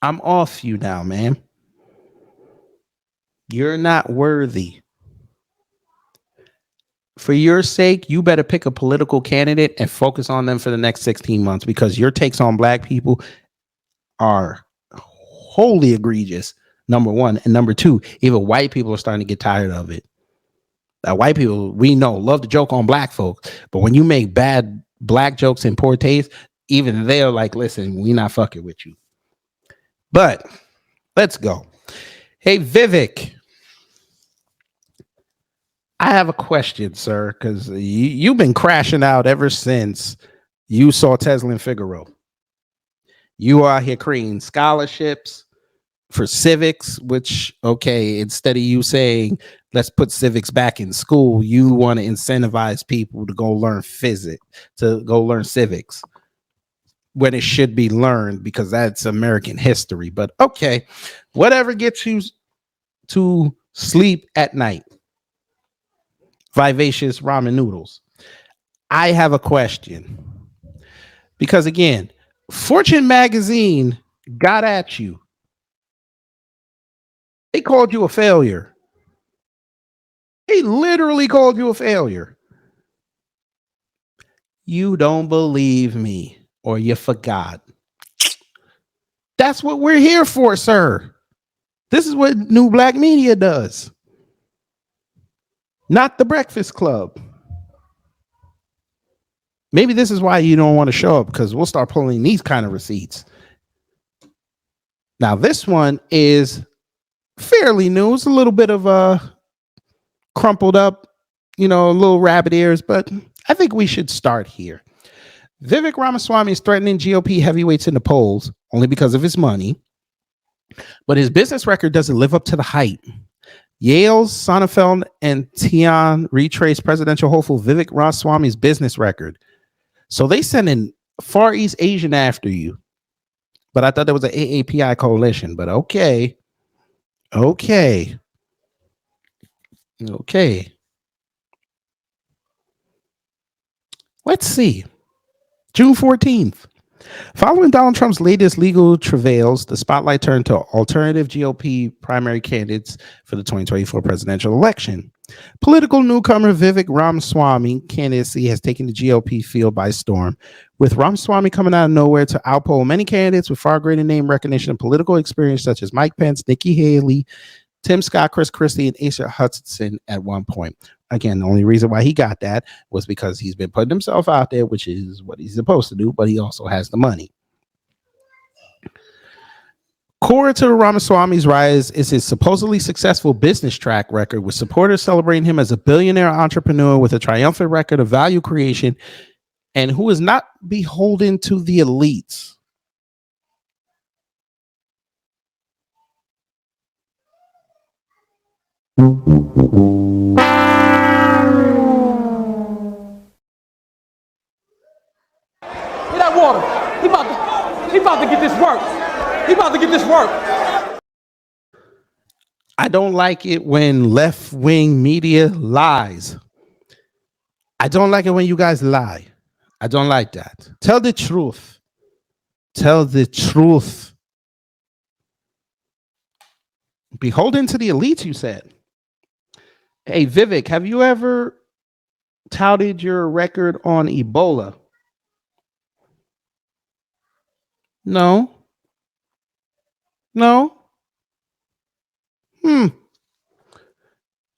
I'm off you now, man. You're not worthy. For your sake, you better pick a political candidate and focus on them for the next 16 months because your takes on black people are wholly egregious. Number one. And number two, even white people are starting to get tired of it. White people, we know, love to joke on black folks. But when you make bad black jokes in poor taste, even they're like, listen, we not fucking with you. But let's go. Hey, Vivek. I have a question, sir, because you've been crashing out ever since you saw Tesla and Figaro. You are here creating scholarships for civics, which, okay, instead of you saying, let's put civics back in school, you want to incentivize people to go learn physics, to go learn civics when it should be learned because that's American history. But okay, whatever gets you to sleep at night. Vivacious ramen noodles. I have a question because again, Fortune magazine got at you. They called you a failure. They literally called you a failure. You don't believe me or you forgot. That's what we're here for, sir. This is what New Black Media does. Not the Breakfast Club. Maybe this is why you don't want to show up because we'll start pulling these kind of receipts. Now, this one is fairly new. It's a little bit of a crumpled up, little rabbit ears, but I think we should start here. Vivek Ramaswamy is threatening GOP heavyweights in the polls only because of his money, but his business record doesn't live up to the hype. Yale's Sonnenfeld and Tian retraced presidential hopeful Vivek Ramaswamy's business record. So they sent in Far East Asian after you. But I thought there was an AAPI coalition. But okay. Let's see. June 14th. Following Donald Trump's latest legal travails, the spotlight turned to alternative GOP primary candidates for the 2024 presidential election. Political newcomer Vivek Ramaswamy candidacy has taken the GOP field by storm, with Ramaswamy coming out of nowhere to outpoll many candidates with far greater name recognition and political experience, such as Mike Pence, Nikki Haley, Tim Scott, Chris Christie, and Asa Hutchinson at one point. Again, the only reason why he got that was because he's been putting himself out there, which is what he's supposed to do, but he also has the money. Core to Ramaswamy's rise is his supposedly successful business track record, with supporters celebrating him as a billionaire entrepreneur with a triumphant record of value creation and who is not beholden to the elites. That water. He about to get this work. He about to get this work. I don't like it when left-wing media lies. I don't like it when you guys lie. I don't like that. Tell the truth. Tell the truth. Beholden to the elites, you said. Hey, Vivek, have you ever touted your record on Ebola? No.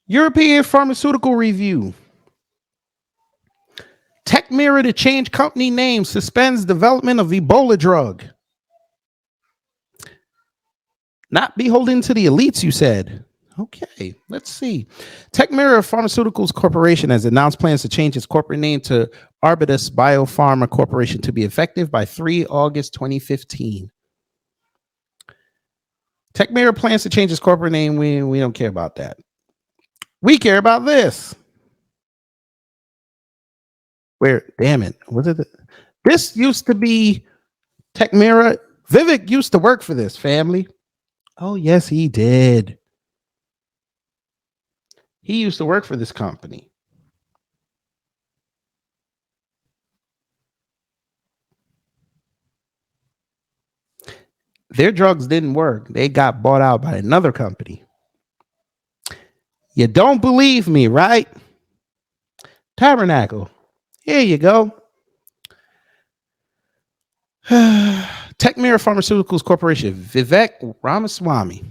European Pharmaceutical Review. Tech Mirror to change company name suspends development of Ebola drug. Not beholden to the elites, you said. Okay, let's see. Tech Mirror Pharmaceuticals Corporation has announced plans to change its corporate name to Arbutus Biopharma Corporation to be effective by 3 August 2015. Tech Mirror plans to change its corporate name. We don't care about that. We care about this. Where, damn it. Was it? This used to be Tech Mirror. Vivek used to work for this family. Oh, yes, he did. He used to work for this company. Their drugs didn't work. They got bought out by another company. You don't believe me, right? Tabernacle. Here you go. Techmira Pharmaceuticals Corporation, Vivek Ramaswamy.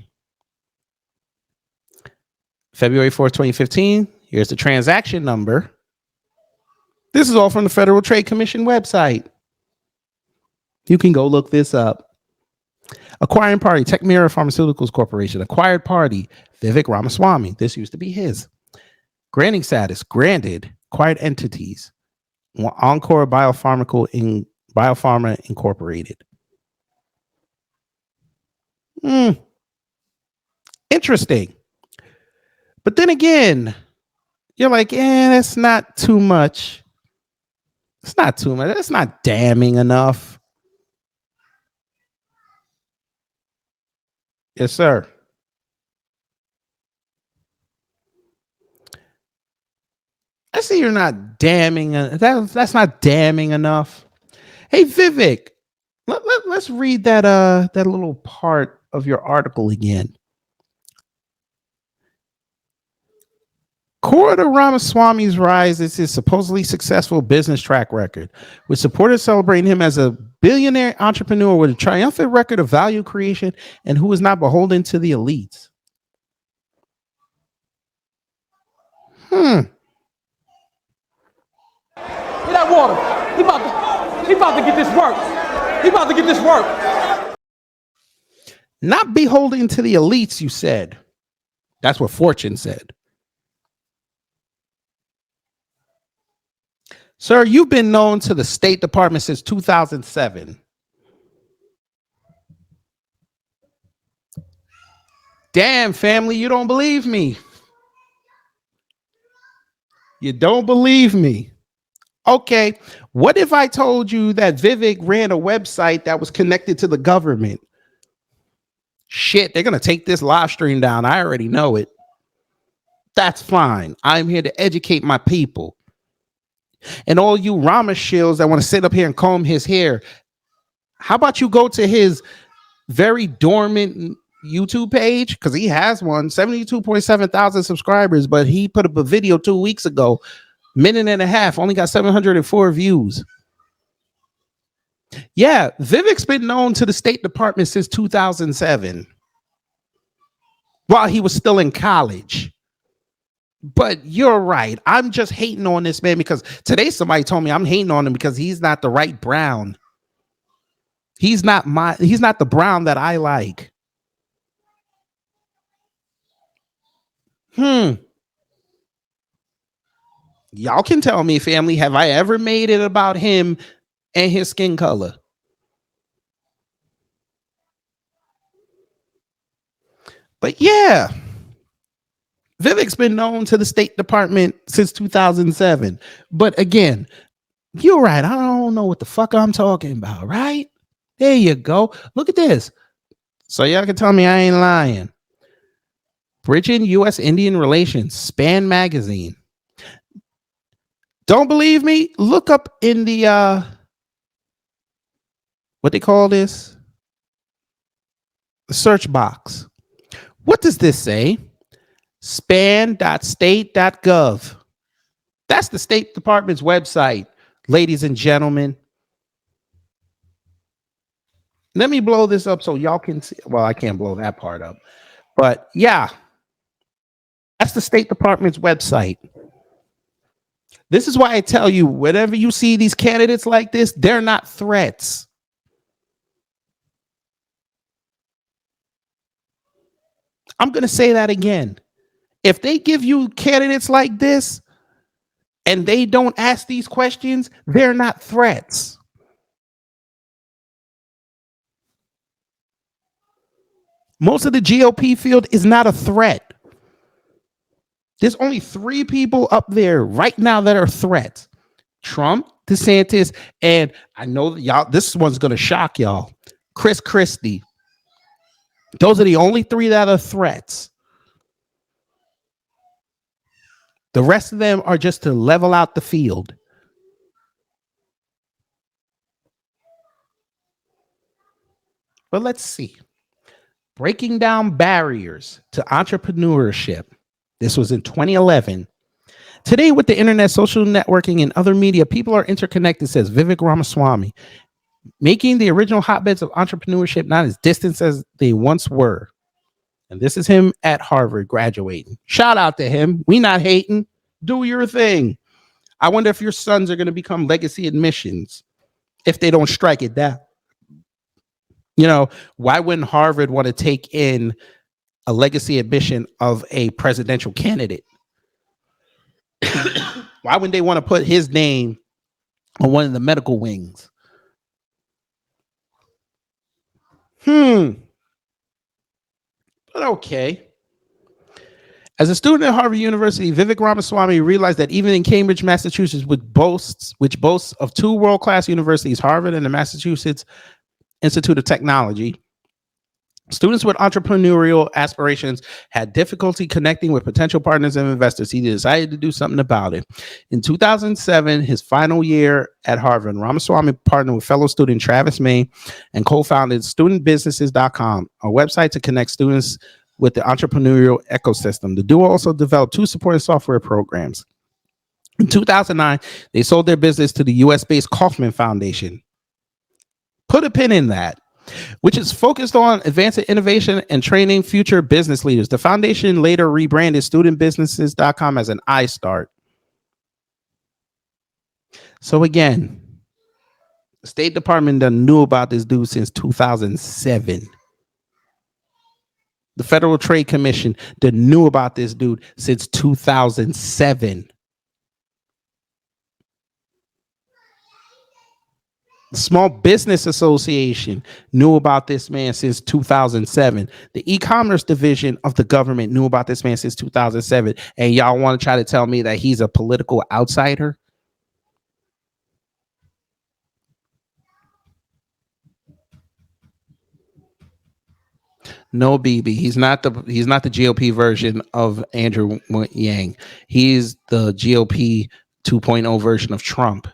February 4th, 2015. Here's the transaction number. This is all from the Federal Trade Commission website. You can go look this up. Acquiring party, Techmira Pharmaceuticals Corporation. Acquired party, Vivek Ramaswamy. This used to be his. Granting status, granted. Acquired entities, Encore Biopharma Incorporated. Interesting. But then again, you're like, that's not too much. It's not too much. That's not damning enough. Yes, sir. I see you're not damning. That's not damning enough. Hey, Vivek, let's read that little part of your article again. Core to Ramaswamy's rise is his supposedly successful business track record, with supporters celebrating him as a billionaire entrepreneur with a triumphant record of value creation and who is not beholden to the elites. Get that water. He about to get this work. He about to get this work. Not beholden to the elites, you said. That's what Fortune said. Sir, you've been known to the State Department since 2007. Damn, family, you don't believe me. You don't believe me. Okay, what if I told you that Vivek ran a website that was connected to the government? Shit, they're going to take this live stream down. I already know it. That's fine. I'm here to educate my people. And all you Rama shills that want to sit up here and comb his hair, how about you go to his very dormant YouTube page? Because he has one, 72.7 thousand subscribers, but he put up a video 2 weeks ago, minute and a half, only got 704 views. Yeah, Vivek's been known to the State Department since 2007, while he was still in college. But you're right. I'm just hating on this man because today somebody told me I'm hating on him because he's not the right brown. He's not the brown that I like. Y'all can tell me, family, have I ever made it about him and his skin color? But yeah, Vivek's been known to the State Department since 2007. But again, you're right. I don't know what the fuck I'm talking about, right? There you go. Look at this. So y'all can tell me I ain't lying. Bridging U.S.-Indian Relations, Span Magazine. Don't believe me? Look up in the, what they call this? The search box. What does this say? Span.state.gov. That's the State Department's website, ladies and gentlemen. Let me blow this up so y'all can see. Well, I can't blow that part up. But yeah, that's the State Department's website. This is why I tell you, whenever you see these candidates like this, they're not threats. I'm going to say that again. If they give you candidates like this and they don't ask these questions, they're not threats. Most of the GOP field is not a threat. There's only 3 people up there right now that are threats. Trump, DeSantis, and I know that y'all, this one's going to shock y'all. Chris Christie. Those are the only 3 that are threats. The rest of them are just to level out the field. But let's see. Breaking down barriers to entrepreneurship. This was in 2011. Today, with the internet, social networking, and other media, people are interconnected, says Vivek Ramaswamy, making the original hotbeds of entrepreneurship not as distant as they once were. And this is him at Harvard graduating. Shout out to him. We not hating. Do your thing. I wonder if your sons are going to become legacy admissions if they don't strike it down. You know, why wouldn't Harvard want to take in a legacy admission of a presidential candidate? Why wouldn't they want to put his name on one of the medical wings? But okay. As a student at Harvard University, Vivek Ramaswamy realized that even in Cambridge, Massachusetts, which boasts of two world-class universities, Harvard and the Massachusetts Institute of Technology, students with entrepreneurial aspirations had difficulty connecting with potential partners and investors. He decided to do something about it. In 2007, his final year at Harvard, Ramaswamy partnered with fellow student Travis May and co-founded studentbusinesses.com, a website to connect students with the entrepreneurial ecosystem. The duo also developed two supporting software programs. In 2009, they sold their business to the US-based Kaufman Foundation. Put a pin in that, which is focused on advancing innovation and training future business leaders. The foundation later rebranded studentbusinesses.com as an iStart. So again, the State Department done knew about this dude since 2007. The Federal Trade Commission done knew about this dude since 2007. The Small Business Association knew about this man since 2007. The e-commerce division of the government knew about this man since 2007. And y'all want to try to tell me that he's a political outsider? No, BB. He's not the GOP version of Andrew Yang. He's the GOP 2.0 version of Trump.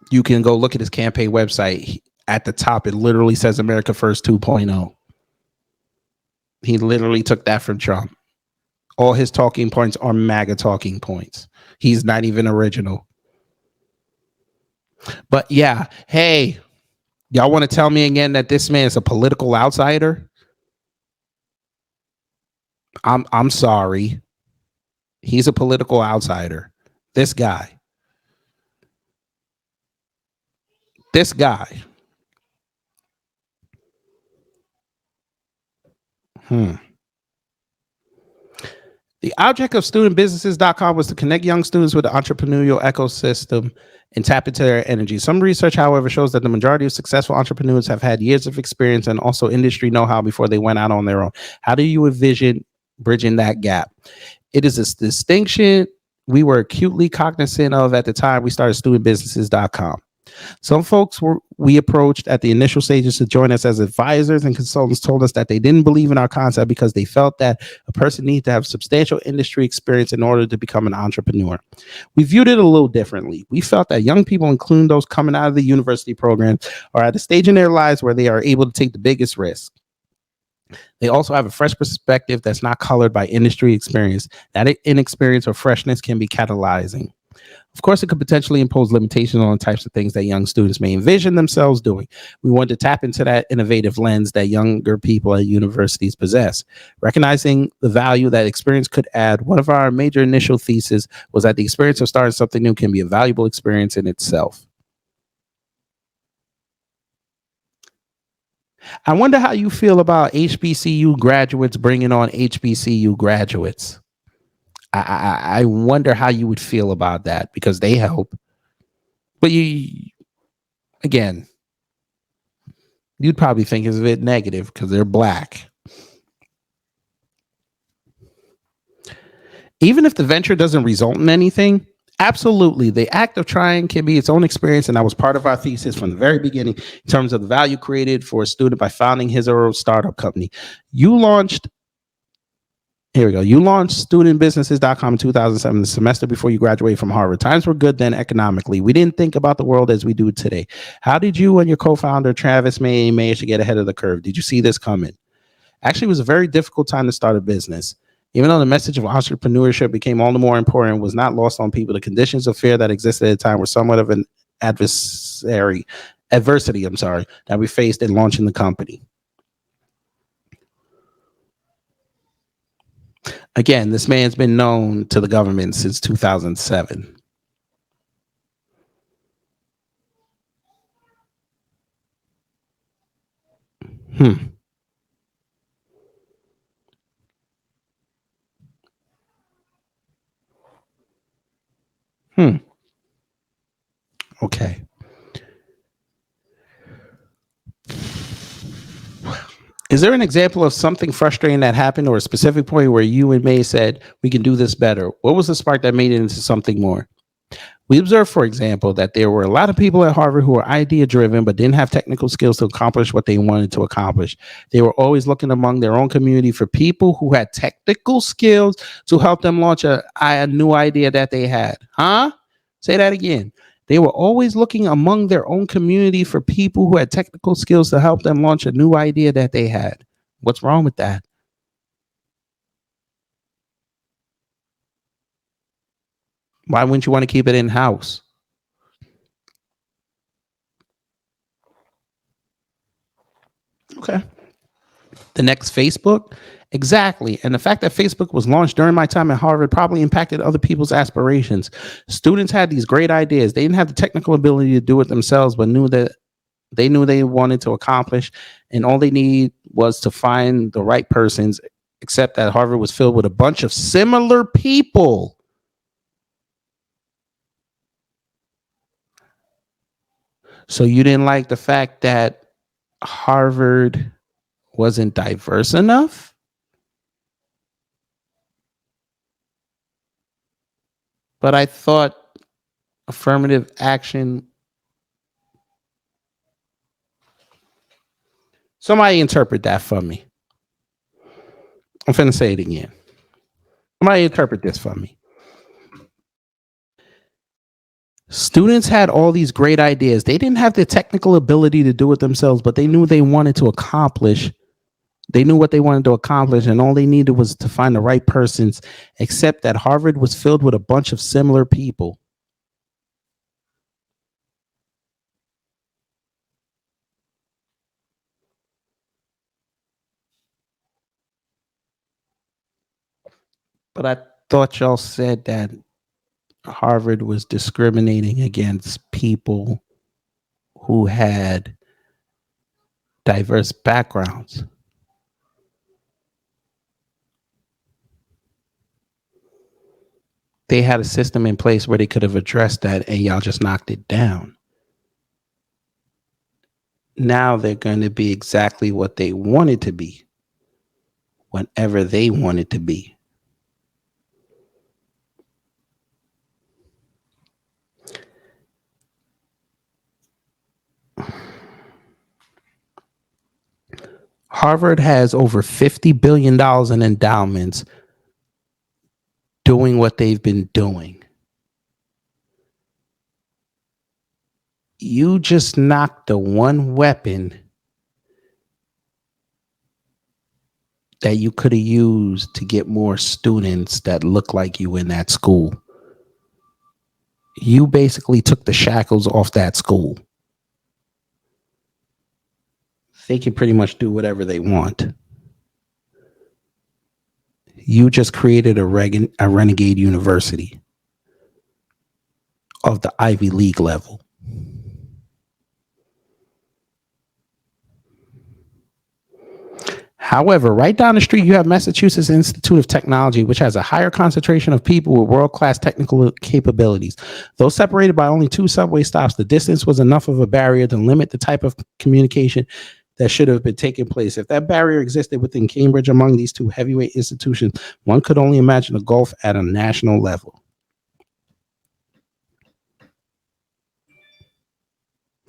You can go look at his campaign website. At the top, it literally says America First 2.0. He literally took that from Trump. All his talking points are MAGA talking points. He's not even original. But yeah, hey, y'all want to tell me again that this man is a political outsider? I'm sorry. He's a political outsider. This guy. The object of studentbusinesses.com was to connect young students with the entrepreneurial ecosystem and tap into their energy. Some research, however, shows that the majority of successful entrepreneurs have had years of experience and also industry know-how before they went out on their own. How do you envision bridging that gap? It is a distinction we were acutely cognizant of at the time we started studentbusinesses.com. Some folks we approached at the initial stages to join us as advisors and consultants told us that they didn't believe in our concept because they felt that a person needed to have substantial industry experience in order to become an entrepreneur. We viewed it a little differently. We felt that young people, including those coming out of the university program, are at a stage in their lives where they are able to take the biggest risk. They also have a fresh perspective that's not colored by industry experience. That inexperience or freshness can be catalyzing. Of course, it could potentially impose limitations on the types of things that young students may envision themselves doing. We wanted to tap into that innovative lens that younger people at universities possess. Recognizing the value that experience could add, one of our major initial theses was that the experience of starting something new can be a valuable experience in itself. I wonder how you feel about HBCU graduates bringing on HBCU graduates. I wonder how you would feel about that because they help. But you'd probably think it's a bit negative because they're black. Even if the venture doesn't result in anything, absolutely, the act of trying can be its own experience, and that was part of our thesis from the very beginning in terms of the value created for a student by founding his or her startup company. You launched Here we go. You launched studentbusinesses.com in 2007, the semester before you graduated from Harvard. Times were good then economically. We didn't think about the world as we do today. How did you and your co-founder, Travis May, manage to get ahead of the curve? Did you see this coming? Actually, it was a very difficult time to start a business. Even though the message of entrepreneurship became all the more important, it was not lost on people. The conditions of fear that existed at the time were somewhat of an adversity, that we faced in launching the company. Again, this man's been known to the government since 2007. Hmm. Hmm. Okay. Is there an example of something frustrating that happened or a specific point where you and May said, we can do this better? What was the spark that made it into something more? We observed, for example, that there were a lot of people at Harvard who were idea driven but didn't have technical skills to accomplish what they wanted to accomplish. They were always looking among their own community for people who had technical skills to help them launch a new idea that they had. Huh? Say that again. They were always looking among their own community for people who had technical skills to help them launch a new idea that they had. What's wrong with that? Why wouldn't you want to keep it in house? Okay. The next Facebook? Exactly. And the fact that Facebook was launched during my time at Harvard probably impacted other people's aspirations. Students had these great ideas. They didn't have the technical ability to do it themselves, but knew they wanted to accomplish, and all they need was to find the right persons, except that Harvard was filled with a bunch of similar people. So you didn't like the fact that Harvard wasn't diverse enough? But I thought affirmative action. Somebody interpret that for me. I'm finna say it again. Somebody interpret this for me. Students had all these great ideas. They didn't have the technical ability to do it themselves, but they knew they wanted to accomplish. They knew what they wanted to accomplish, and all they needed was to find the right persons, except that Harvard was filled with a bunch of similar people. But I thought y'all said that Harvard was discriminating against people who had diverse backgrounds. They had a system in place where they could have addressed that, and y'all just knocked it down. Now they're going to be exactly what they wanted to be whenever they wanted to be. Harvard has over $50 billion in endowments doing what they've been doing. You just knocked the one weapon that you could have used to get more students that look like you in that school. You basically took the shackles off that school. They can pretty much do whatever they want. You just created a renegade university of the Ivy League level. However, right down the street, you have Massachusetts Institute of Technology, which has a higher concentration of people with world-class technical capabilities. Though separated by only 2 subway stops, the distance was enough of a barrier to limit the type of communication that should have been taking place. If that barrier existed within Cambridge among these 2 heavyweight institutions, one could only imagine a gulf at a national level.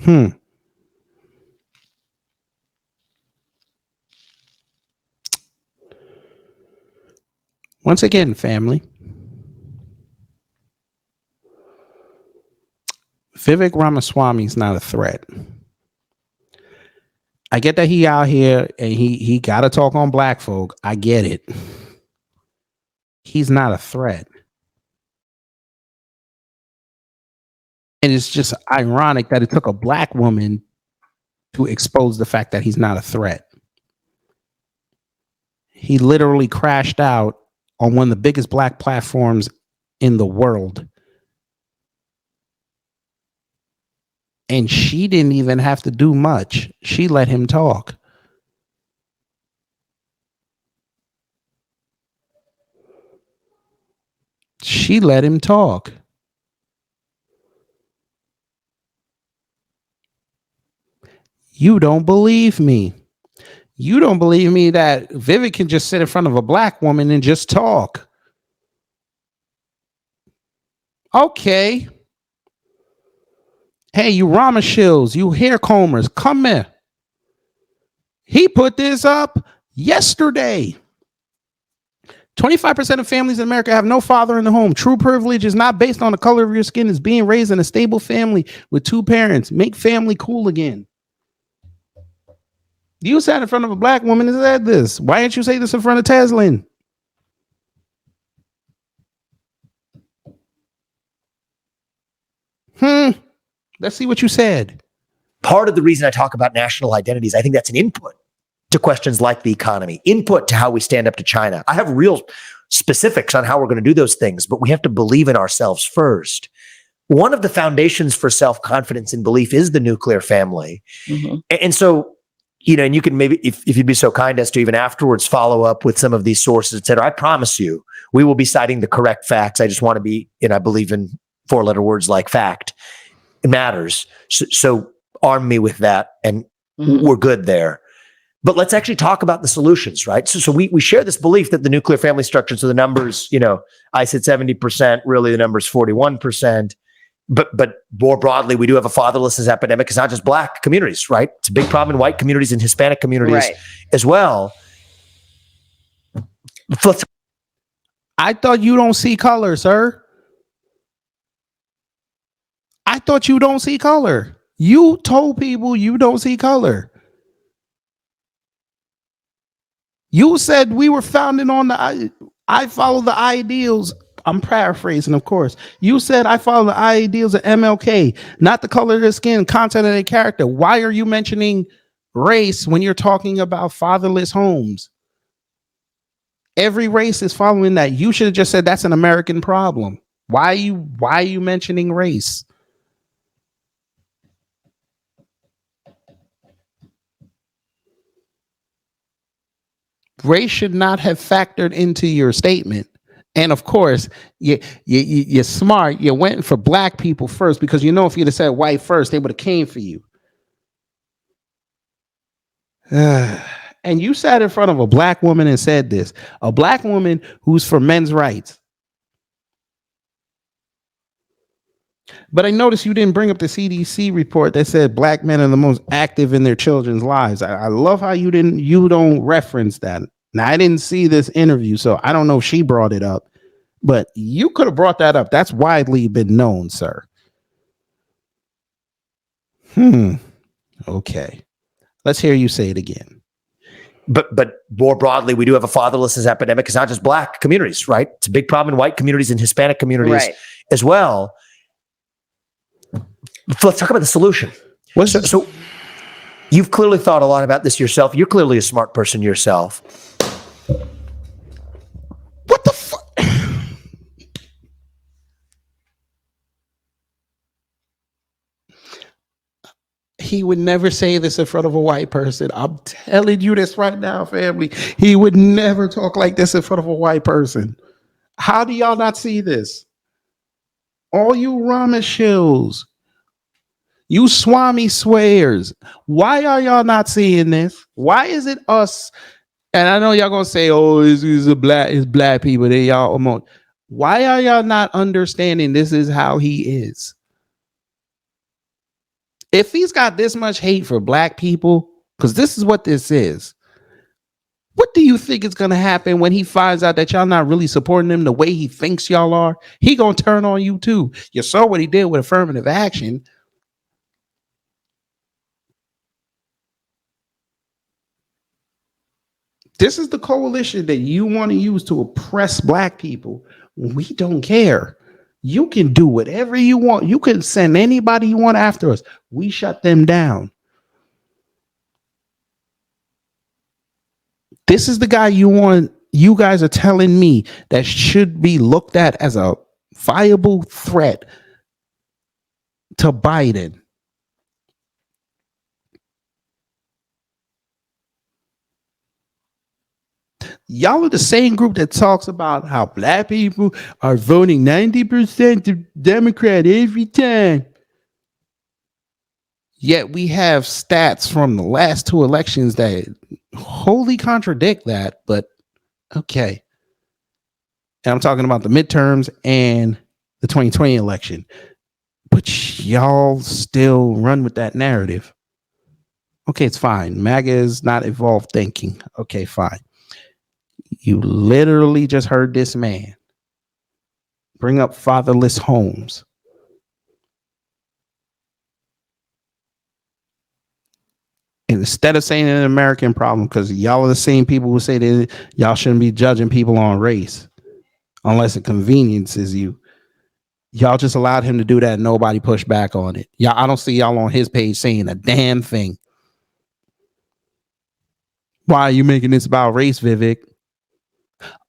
Hmm. Once again, family, Vivek Ramaswamy is not a threat. I get that he out here and he got to talk on black folk. I get it. He's not a threat. And it's just ironic that it took a black woman to expose the fact that he's not a threat. He literally crashed out on one of the biggest black platforms in the world. And she didn't even have to do much. She let him talk. She let him talk. You don't believe me. You don't believe me that Vivek can just sit in front of a black woman and just talk. Okay. Hey, you Rama shills, you hair combers, come here. He put this up yesterday. 25% of families in America have no father in the home. True privilege is not based on the color of your skin. It's being raised in a stable family with two parents. Make family cool again. You sat in front of a black woman and said this. Why didn't you say this in front of Teslin? Let's see what you said. Part of the reason I talk about national identities, I think that's an input to questions like the economy, input to how we stand up to China. I have real specifics on how we're going to do those things, but we have to believe in ourselves first. One of the foundations for self-confidence and belief is the nuclear family. Mm-hmm. And so, and you can maybe, if you'd be so kind as to even afterwards follow up with some of these sources, et cetera, I promise you, we will be citing the correct facts. I just want to be, and I believe in four-letter words like fact. It matters. So arm me with that, and we're good there. But let's actually talk about the solutions, right? So we share this belief that the nuclear family structure, so the numbers, I said 70%, really the number's 41%. But more broadly, we do have a fatherlessness epidemic. It's not just black communities, right? It's a big problem in white communities and Hispanic communities as well. I thought you don't see color, sir. I thought you don't see color. You told people you don't see color. You said we were founded on I follow the ideals. I'm paraphrasing, of course. You said I follow the ideals of MLK, not the color of their skin, content of their character. Why are you mentioning race when you're talking about fatherless homes? Every race is following that. You should have just said that's an American problem. Why are you mentioning race? Race should not have factored into your statement. And of course, you're smart. You went for black people first because if you'd have said white first, they would have came for you. And you sat in front of a black woman and said this, a black woman who's for men's rights. But I noticed you didn't bring up the CDC report that said black men are the most active in their children's lives. I love how you don't reference that. Now, I didn't see this interview, so I don't know if she brought it up, but you could have brought that up. That's widely been known, sir. Okay. Let's hear you say it again. But more broadly, we do have a fatherlessness epidemic. It's not just black communities, right? It's a big problem in white communities and Hispanic communities as well. Let's talk about the solution. So you've clearly thought a lot about this yourself. You're clearly a smart person yourself. What the fuck? He would never say this in front of a white person. I'm telling you this right now, family. He would never talk like this in front of a white person. How do y'all not see this? All you Rama shills, you Swami swears. Why are y'all not seeing this? Why is it us? And I know y'all gonna say, "Oh, it's black people." They y'all almost. Why are y'all not understanding this is how he is? If he's got this much hate for black people, because this is what this is. What do you think is going to happen when he finds out that y'all not really supporting him the way he thinks y'all are? He going to turn on you too. You saw what he did with affirmative action. This is the coalition that you want to use to oppress black people. We don't care. You can do whatever you want. You can send anybody you want after us. We shut them down. This is the guy you want. You guys are telling me that should be looked at as a viable threat to Biden. Y'all are the same group that talks about how black people are voting 90% Democrat every time. Yet we have stats from the last two elections that wholly contradict that, but okay. And I'm talking about the midterms and the 2020 election. But y'all still run with that narrative. Okay, it's fine. MAGA is not evolved thinking. Okay, fine. You literally just heard this man bring up fatherless homes. And instead of saying an American problem, because y'all are the same people who say that y'all shouldn't be judging people on race unless it conveniences you. Y'all just allowed him to do that and nobody pushed back on it. Y'all, I don't see y'all on his page saying a damn thing. Why are you making this about race, Vivek?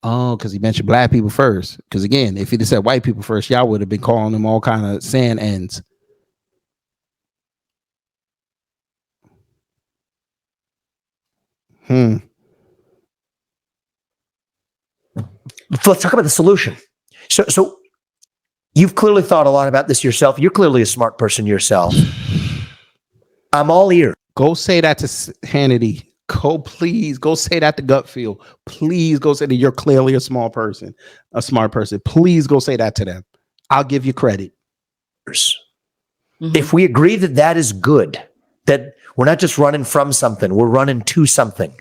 Oh, because he mentioned black people first. Because again, if he'd have said white people first, y'all would have been calling them all kind of sand ends. Let's talk about the solution. So you've clearly thought a lot about this yourself. You're clearly a smart person yourself. I'm all ears. Go say that to Hannity. Please go say that to Gutfield. Please go say that you're clearly a smart person. Please go say that to them. I'll give you credit. Mm-hmm. If we agree that that is good, that we're not just running from something, we're running to something,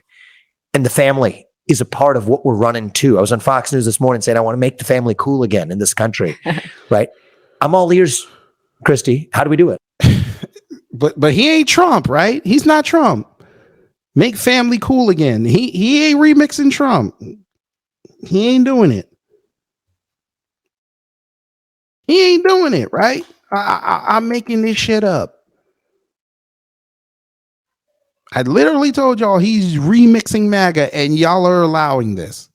and the family is a part of what we're running to. I was on Fox News this morning saying I want to make the family cool again in this country, right? I'm all ears, Christy. How do we do it? But he ain't Trump, right? He's not Trump. Make family cool again. He ain't remixing Trump. He ain't doing it. He ain't doing it, right? I'm making this shit up. I literally told y'all he's remixing MAGA and y'all are allowing this.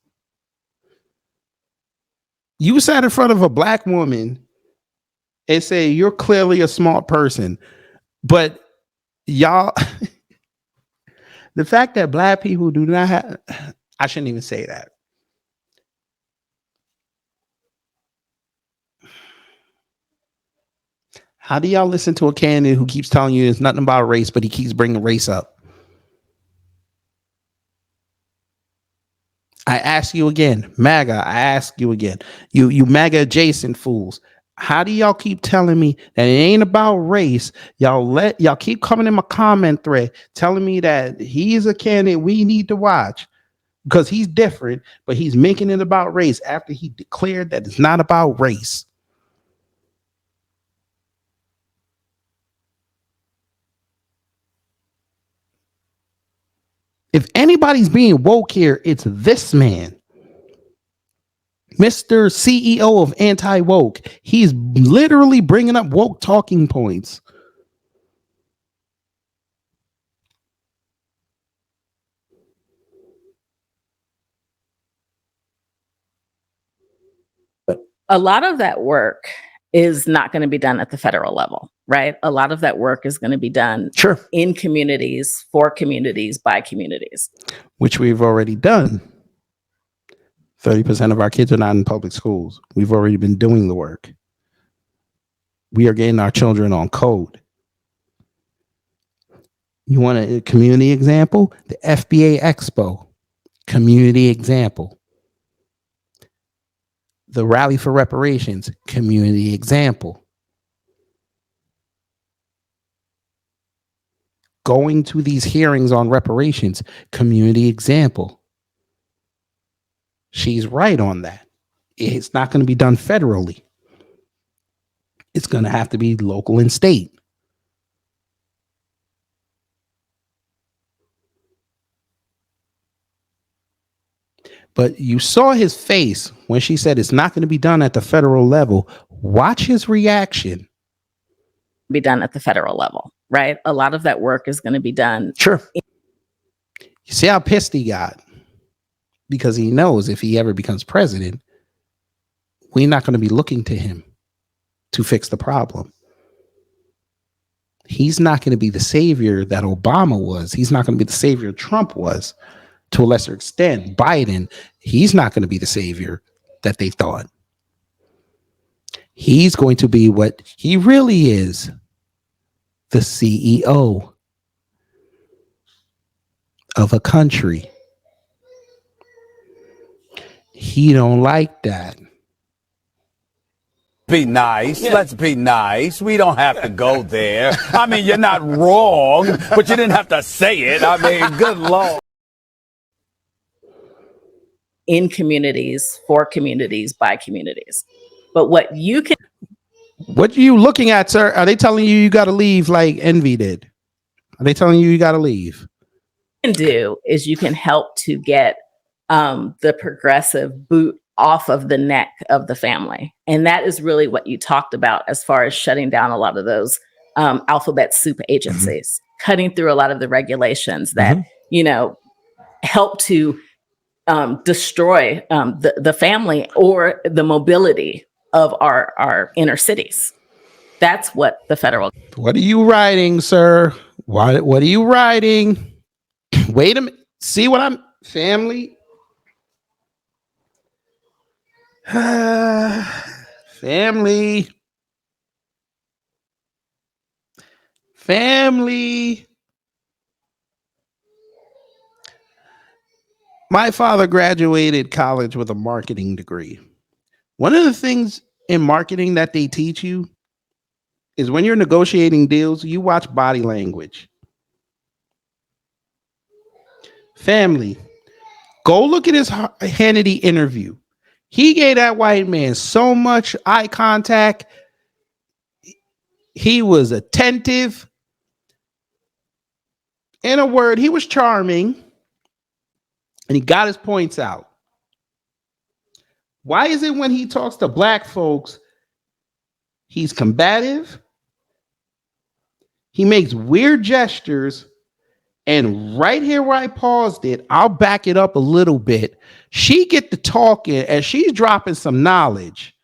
You sat in front of a black woman and say you're clearly a smart person, but y'all, the fact that black people do not have, I shouldn't even say that. How do y'all listen to a candidate who keeps telling you it's nothing about race, but he keeps bringing race up? I ask you again, MAGA, I ask you again, you MAGA adjacent fools. How do y'all keep telling me that it ain't about race? Y'all keep coming in my comment thread telling me that he's a candidate we need to watch because he's different, but he's making it about race after he declared that it's not about race. If anybody's being woke here, it's this man. Mr. CEO of anti-woke. He's literally bringing up woke talking points. A lot of that work is not going to be done at the federal level, right? A lot of that work is going to be done in communities, for communities, by communities. Which we've already done. 30% of our kids are not in public schools. We've already been doing the work. We are getting our children on code. You want a community example? The FBA Expo, community example. The Rally for Reparations, community example. Going to these hearings on reparations, community example. She's right on that. It's not going to be done federally. It's going to have to be local and state. But you saw his face when she said it's not going to be done at the federal level. Watch his reaction. Be done at the federal level, right? A lot of that work is going to be done. Sure. You see how pissed he got? Because he knows if he ever becomes president, we're not going to be looking to him to fix the problem. He's not going to be the savior that Obama was. He's not going to be the savior Trump was. To a lesser extent, Biden, he's not going to be the savior that they thought. He's going to be what he really is, the CEO of a country. He don't like that. Be nice. Yeah. Let's be nice. We don't have to go there. I mean, you're not wrong, but you didn't have to say it. I mean, good Lord. In communities, for communities, by communities. But what are you looking at, sir? Are they telling you got to leave like Envy did? Are they telling you got to leave? What you can do is you can help to get the progressive boot off of the neck of the family. And that is really what you talked about as far as shutting down a lot of those alphabet soup agencies, cutting through a lot of the regulations that, help to destroy the family or the mobility of our inner cities. That's what the federal. What are you writing, sir? What are you writing? Wait a minute. See what I'm family. Family. My father graduated college with a marketing degree. One of the things in marketing that they teach you is when you're negotiating deals, you watch body language. Family, go look at his Hannity interview. He gave that white man so much eye contact. He was attentive. In a word, he was charming. And he got his points out. Why is it when he talks to black folks, he's combative? He makes weird gestures. And right here where I paused it, I'll back it up a little bit. She get to talking as she's dropping some knowledge.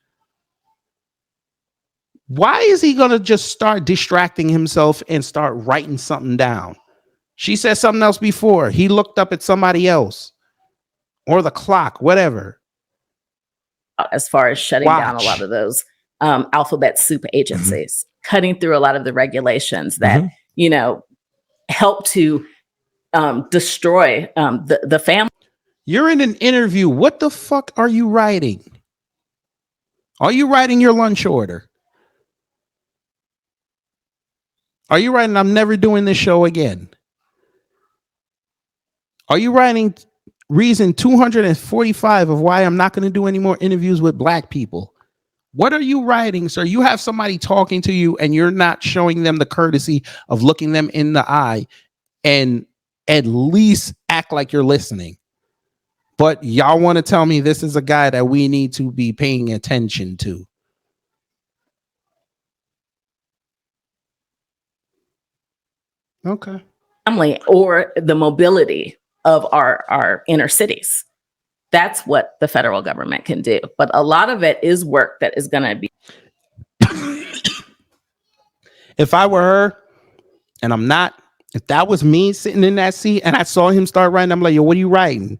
Why is he going to just start distracting himself and start writing something down? She said something else before. He looked up at somebody else or the clock, whatever. As far as shutting down a lot of those alphabet soup agencies, cutting through a lot of the regulations that, help to destroy the family. You're in an interview. What the fuck are you writing? Are you writing your lunch order? Are you writing, I'm never doing this show again? Are you writing reason 245 of why I'm not going to do any more interviews with black people? What are you writing, sir? You have somebody talking to you and you're not showing them the courtesy of looking them in the eye and at least act like you're listening. But y'all want to tell me this is a guy that we need to be paying attention to. Okay. Family or the mobility of our inner cities. That's what the federal government can do. But a lot of it is work that is going to be. If I were her, and I'm not, if that was me sitting in that seat and I saw him start writing, I'm like, yo, what are you writing?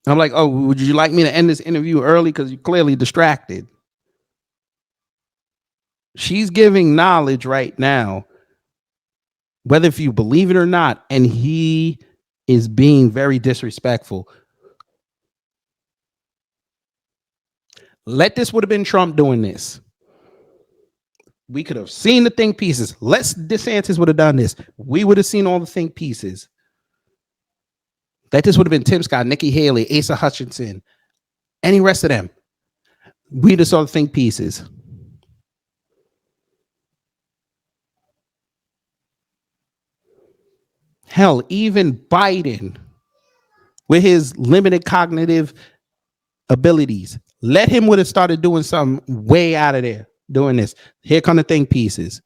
I'm like, oh, would you like me to end this interview early? Because you're clearly distracted. She's giving knowledge right now, whether if you believe it or not, and he is being very disrespectful. This would have been Trump doing this. We could have seen the think pieces. DeSantis would have done this. We would have seen all the think pieces. That this would have been Tim Scott, Nikki Haley, Asa Hutchinson, any rest of them. We just saw the think pieces. Hell, even Biden, with his limited cognitive abilities, let him would have started doing something way out of there, doing this. Here come the think pieces.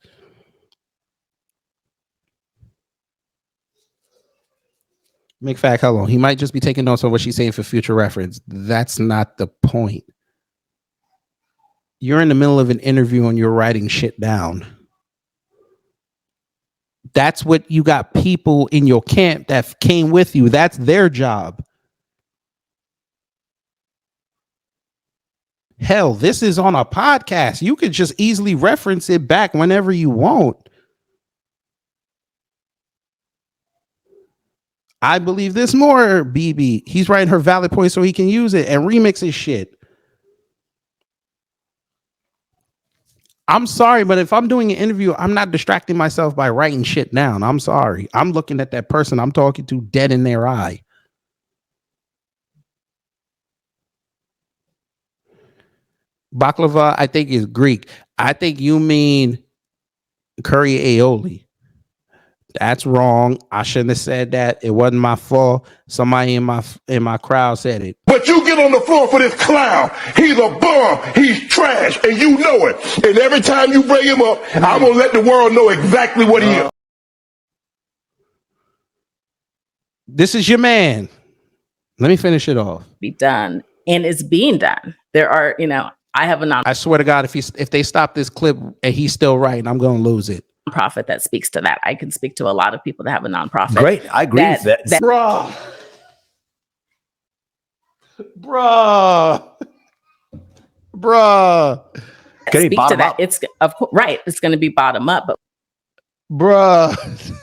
McFack, hello. He might just be taking notes on what she's saying for future reference. That's not the point. You're in the middle of an interview and you're writing shit down. That's what you got people in your camp that came with you. That's their job. Hell, this is on a podcast. You could just easily reference it back whenever you want. I believe this more, BB. He's writing her valid point so he can use it and remix his shit. I'm sorry, but if I'm doing an interview, I'm not distracting myself by writing shit down. I'm sorry. I'm looking at that person I'm talking to dead in their eye. Baklava, I think, is Greek. I think you mean curry aioli. That's wrong. I shouldn't have said that. It wasn't my fault. Somebody in my crowd said it. But you get on the floor for this clown. He's a bum. He's trash. And you know it. And every time you bring him up, I'm going to let the world know exactly what he is. This is your man. Let me finish it off. Be done. And it's being done. There are, I have a I swear to God, if they stop this clip and he's still writing, I'm going to lose it. nonprofit that speaks to that. I can speak to a lot of people that have a nonprofit. Great. I agree with that. Bruh. Can you speak to bottom that. up? It's of course right. It's going to be bottom up, but Bruh.